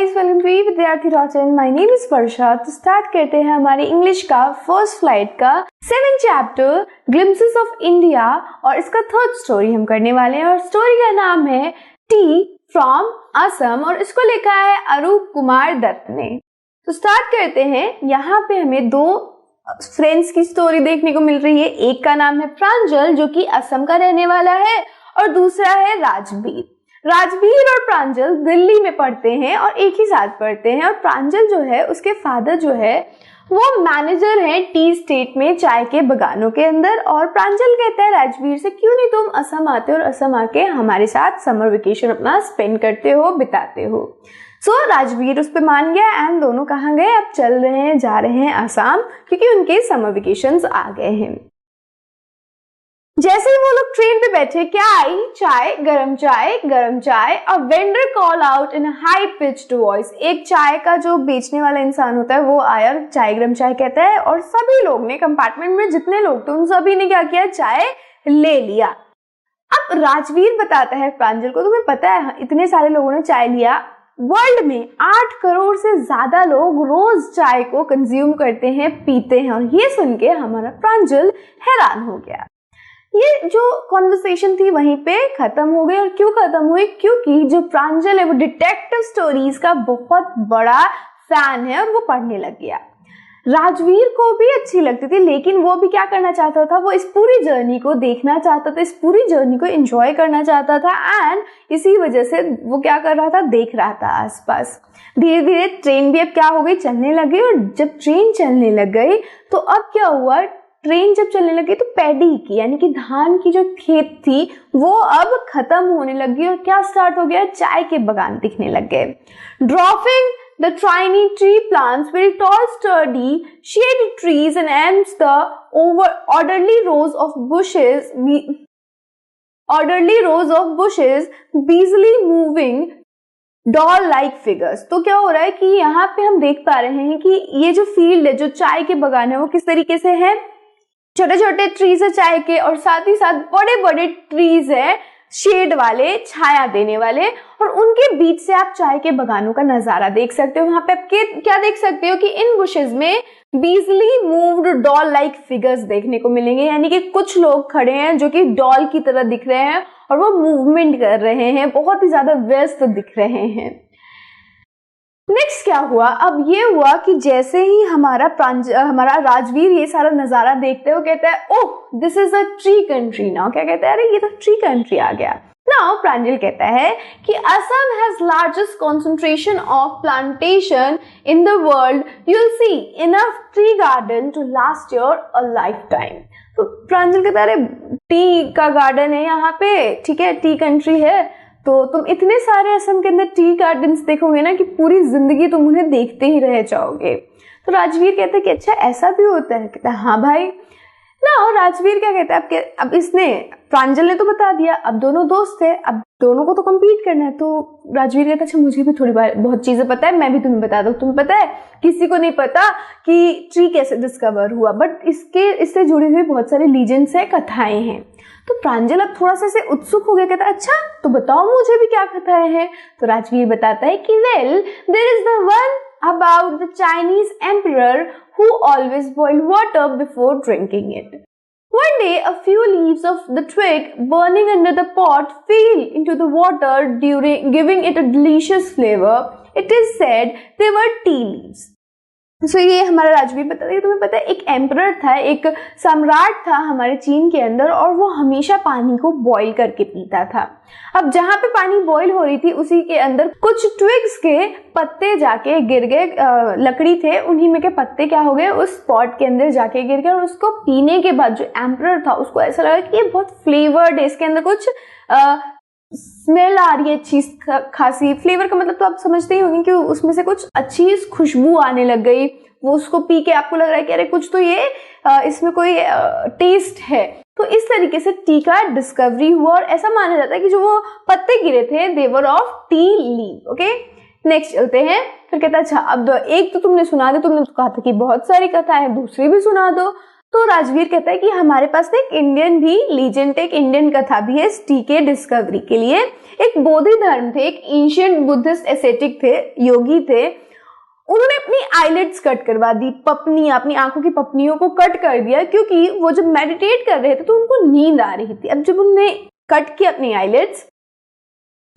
Guys, welcome to विद्यार्थी रोचन। My name is वर्षा। तो start करते हैं हमारे इंग्लिश का फर्स्ट फ्लाइट का 7th chapter glimpses of India और इसका थर्ड स्टोरी हम करने वाले हैं और स्टोरी का नाम है टी फ्रॉम असम और इसको लिखा है अरूप कुमार दत्त ने। तो स्टार्ट करते हैं। यहाँ पे हमें दो फ्रेंड्स की स्टोरी देखने को मिल रही है। एक का नाम है प्रांजल जो कि असम का रहने वाला है और दूसरा है राजवीर। राजवीर और प्रांजल दिल्ली में पढ़ते हैं और एक ही साथ पढ़ते हैं और प्रांजल जो है उसके फादर जो है वो मैनेजर हैं टी स्टेट में चाय के बगानों के अंदर। और प्रांजल कहता है राजवीर से, क्यों नहीं तुम असम आते और असम आके हमारे साथ समर वेकेशन अपना स्पेंड करते हो, बिताते हो। राजवीर उस पे मान गया एंड दोनों कहाँ गए, अब चल रहे हैं, जा रहे हैं असम क्योंकि उनके समर वेकेशंस आ गए हैं। जैसे ही वो लोग ट्रेन पे बैठे, क्या आई? चाय, गरम चाय, गरम चाय। A vendor call out in high pitched voice. एक चाय का जो बेचने वाला इंसान होता है वो आया और चाय गरम चाय कहता है और सभी लोग ने, कंपार्टमेंट में जितने लोग थे उन सभी ने क्या किया, चाय ले लिया। अब राजवीर बताता है प्रांजल को, तुम्हें पता है इतने सारे लोगों ने चाय लिया, वर्ल्ड में 8 करोड़ से ज्यादा लोग रोज चाय को कंज्यूम करते हैं, पीते हैं। और ये सुन के हमारा प्रांजल हैरान हो गया। ये जो कॉन्वर्सेशन थी वहीं पे खत्म हो गई। और क्यों खत्म हुई? क्योंकि जो प्रांजल है वो डिटेक्टिव स्टोरीज का बहुत बड़ा फैन है और वो पढ़ने लग गया। राजवीर को भी अच्छी लगती थी लेकिन वो भी क्या करना चाहता था, वो इस पूरी जर्नी को देखना चाहता था, इस पूरी जर्नी को एंजॉय करना चाहता था एंड इसी वजह से वो क्या कर रहा था, देख रहा था आसपास। धीरे धीरे ट्रेन भी अब क्या हो गई, चलने लग गई। और जब ट्रेन चलने लग गई तो अब क्या हुआ, ट्रेन जब चलने लगी तो पैडी की यानी कि धान की जो खेत थी वो अब खत्म होने लगी और क्या स्टार्ट हो गया, चाय के बगान दिखने लग गए। Dropping the tiny tree plants, very tall, sturdy, shady trees, and amidst the orderly rows of bushes, busily moving doll-like figures। तो क्या हो रहा है कि यहाँ पे हम देख पा रहे हैं कि ये जो फील्ड है, जो चाय के बगान है, वो किस तरीके से है, छोटे छोटे ट्रीज है चाय के और साथ ही साथ बड़े बड़े ट्रीज है शेड वाले, छाया देने वाले, और उनके बीच से आप चाय के बगानों का नजारा देख सकते हो। वहां पे आप क्या देख सकते हो कि इन बुशेस में बीजली मूव्ड डॉल लाइक फिगर्स देखने को मिलेंगे, यानी कि कुछ लोग खड़े हैं जो कि डॉल की तरह दिख रहे हैं और वो मूवमेंट कर रहे हैं, बहुत ही ज्यादा व्यस्त दिख रहे हैं। नेक्स्ट क्या हुआ, अब ये हुआ कि जैसे ही हमारा राजवीर ये सारा नजारा देखते हो कहता है, oh this is a tree country now. क्या कहता है, अरे ये तो ट्री कंट्री आ गया। नाउ प्रांजल कहता है कि Assam has largest concentration of plantation in the world, you will see enough tree garden to last your a lifetime. तो प्रांजल कहता है, अरे टी का गार्डन है यहाँ पे, ठीक है, टी कंट्री है, तो तुम इतने सारे असम के अंदर टी गार्डन्स देखोगे ना कि पूरी जिंदगी तुम उन्हें देखते ही रह जाओगे। तो राजवीर कहता है कि अच्छा ऐसा भी होता है? कहता है हाँ भाई ना। और राजवीर क्या कहता है, अब इसने, प्रांजल ने तो बता दिया, अब दोनों दोस्त है, अब दोनों को तो कम्पीट करना है। तो राजवीर कहता है अच्छा मुझे भी थोड़ी बहुत चीजें पता है, मैं भी तुम्हें बता दूं। तुम्हें पता है किसी को नहीं पता कि ट्री कैसे डिस्कवर हुआ, बट इससे जुड़ी हुई बहुत सारी लीजेंड्स है, कथाएं हैं। तो प्रांजल अब थोड़ा सा उत्सुक हो गया, कहता अच्छा तो बताओ मुझे भी क्या कथाएं हैं। तो राजवीर बताता है कि well there is the one about the Chinese emperor who always boiled water before drinking it. One day, a few leaves of the twig burning under the pot fell into the water, giving it a delicious flavor. It is said they were tea leaves. So ये हमारा राजवीर बताता है, तुम्हें पता है एक emperor था, एक सम्राट था हमारे चीन के अंदर और वो हमेशा पानी को बॉईल करके पीता था। अब जहाँ पे पानी बॉईल हो रही थी उसी के अंदर कुछ ट्विग्स के पत्ते जाके गिर गए, लकड़ी थे उन्हीं में के पत्ते क्या हो गए, उस पॉट के अंदर जाके गिर गए। और उसको पीने के बाद जो एम्परर था उसको ऐसा लगा कि ये बहुत फ्लेवर्ड है, इसके अंदर कुछ स्मेल आ रही है अच्छी खासी। फ्लेवर का मतलब तो आप समझते ही होंगे कि उसमें से कुछ अच्छी खुशबू आने लग गई। वो उसको पी के आपको लग रहा है कि अरे कुछ तो ये इसमें कोई टेस्ट है। तो इस तरीके से टी का डिस्कवरी हुआ और ऐसा माना जाता है कि जो वो पत्ते गिरे थे they were of tea leave. Okay, next चलते हैं। फिर कहता अच्छा अब एक तो तुमने सुना दी, तुमने तो कहा था कि बहुत सारी कथा है, दूसरी भी सुना दो। तो राजवीर कहता है कि हमारे पास एक इंडियन भी लीजेंड, एक इंडियन कथा भी है टी के डिस्कवरी के लिए। एक बोधि धर्म थे, एक एंशिएंट बुद्धिस्ट एसेटिक थे, योगी थे, उन्होंने अपनी आईलिड्स कट करवा दी, पपनियां, अपनी आंखों की पपनियों को कट कर दिया, क्योंकि वो जब मेडिटेट कर रहे थे तो उनको नींद आ रही थी। अब जब उन्होंने कट किया अपनी आईलिड्स,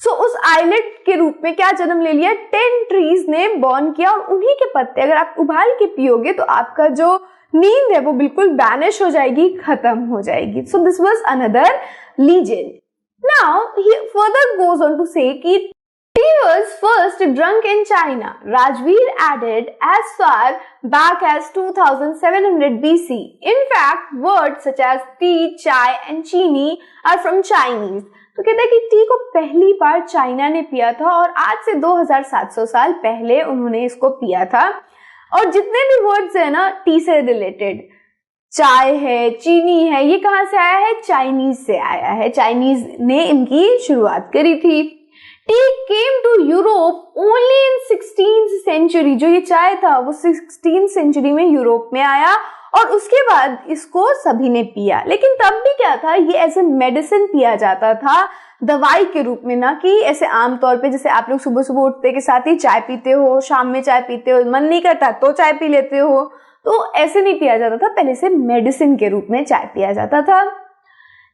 सो उस आइलेट के रूप में क्या जन्म ले लिया, 10 ट्रीज ने बॉर्न किया, और उन्हीं के पत्ते अगर आप उबाल के पियोगे तो आपका जो नींद है वो बिल्कुल बैनिश हो जाएगी, खत्म हो जाएगी। So this was another legend. Now he further goes on to say कि tea was first drunk in China. Rajveer added as far back as 2700 BC. In fact, words such as tea, chai and चीनी are from Chinese. तो कहते हैं कि T को पहली बार China ने पिया था और आज से 2700 साल पहले उन्होंने इसको पिया था। और जितने भी वर्ड्स है ना टी से रिलेटेड, चाय है, चीनी है, ये कहां से आया है, चाइनीज से आया है। चाइनीज ने इनकी शुरुआत करी थी। Tea came to Europe only in 16th century. जो ये चाय था वो 16th सेंचुरी में यूरोप में आया और उसके बाद इसको सभी ने पिया। लेकिन तब भी क्या था, ये एज ए मेडिसिन पिया जाता था, दवाई के रूप में, ना कि ऐसे आमतौर पे जैसे आप लोग सुबह सुबह उठते के साथ ही चाय पीते हो, शाम में चाय पीते हो, मन नहीं करता तो चाय पी लेते हो, तो ऐसे नहीं पिया जाता था। पहले से मेडिसिन के रूप में चाय पिया जाता था।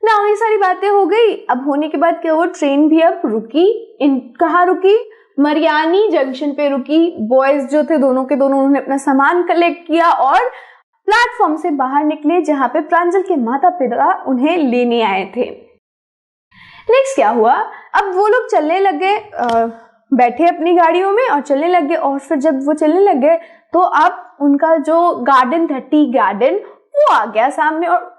ना ये सारी बातें हो गई। अब होने के बाद क्या हुआ, ट्रेन भी अब रुकी। कहाँ रुकी, मरियानी जंक्शन पे रुकी। बॉयज जो थे दोनों के दोनों, उन्होंने अपना सामान कलेक्ट किया और प्लेटफॉर्म से बाहर निकले, जहां पे प्रांजल के माता पिता उन्हें लेने आए थे। नेक्स्ट क्या हुआ, अब वो लोग चलने लग गए, बैठे अपनी गाड़ियों में और चलने लग गए। और फिर जब वो चलने लग गए तो अब उनका जो गार्डन था, टी गार्डन, वो आ गया सामने। और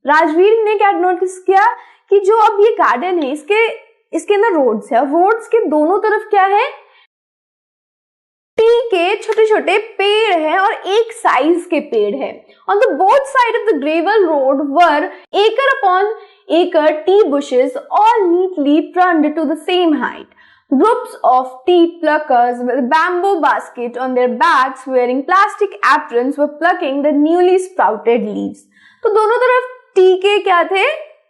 राजवीर ने क्या नोटिस किया कि जो अब ये गार्डन है इसके अंदर रोड्स है और रोड्स के दोनों तरफ क्या है, टी के छोटे छोटे पेड़ है और एक साइज के पेड़ है। On the both side of the gravel road were acre upon acre tea bushes all neatly pruned to the same height. Groups of tea pluckers with a bamboo basket on their backs wearing plastic aprons were plucking the newly sprouted leaves. तो दोनों तरफ T के क्या थे,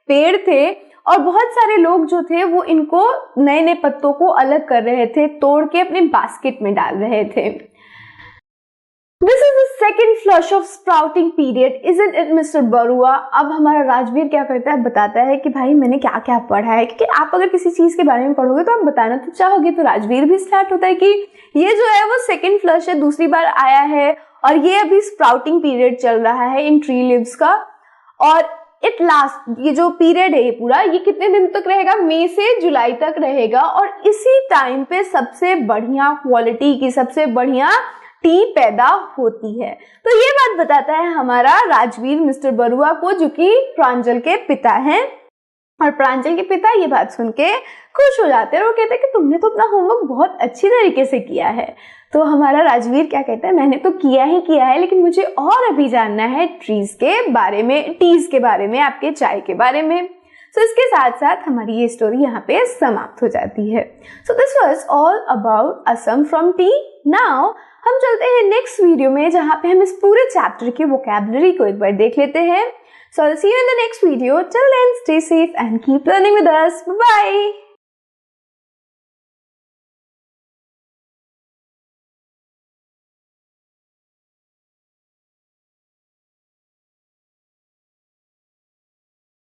पेड़ थे और बहुत सारे लोग जो थे वो इनको नए नए पत्तों को अलग कर रहे थे, तोड़ के अपने बास्केट में डाल रहे थे। This is the second flush of sprouting period, isn't it, Mr. Barua? अब हमारा राजवीर क्या करता है, बताता है कि भाई मैंने क्या क्या पढ़ा है, क्योंकि आप अगर किसी चीज के बारे में पढ़ोगे तो आप बताना तो चाहोगे। तो राजवीर भी स्टार्ट होता है कि ये जो है वो सेकेंड फ्लश है, दूसरी बार आया है और ये अभी स्प्राउटिंग पीरियड चल रहा है इन ट्री लीव्स का। और इट लास्ट, ये जो पीरियड है ये पूरा, ये कितने दिन तक रहेगा, मई से जुलाई तक रहेगा। और इसी टाइम पे सबसे बढ़िया क्वालिटी की, सबसे बढ़िया टी पैदा होती है। तो ये बात बताता है हमारा राजवीर मिस्टर बरुआ को, जो कि प्रांजल के पिता हैं। और प्रांजल के पिता ये बात सुन के खुश हो जाते हैं और वो कहते हैं कि तुमने तो अपना होमवर्क बहुत अच्छी तरीके से किया है। तो हमारा राजवीर क्या कहता है, मैंने तो किया ही किया है, लेकिन मुझे और अभी जानना है ट्रीज के बारे में, टीज के बारे में, आपके चाय के बारे में। सो इसके साथ साथ हमारी ये स्टोरी यहाँ पे समाप्त हो जाती है। सो this was all about Assam from T. Now हम चलते हैं नेक्स्ट वीडियो में, जहाँ पे हम इस पूरे चैप्टर की वोकैबुलरी को एक बार देख लेते हैं। So I'll see you in the next video. Till then, stay safe and keep learning with us. Bye bye.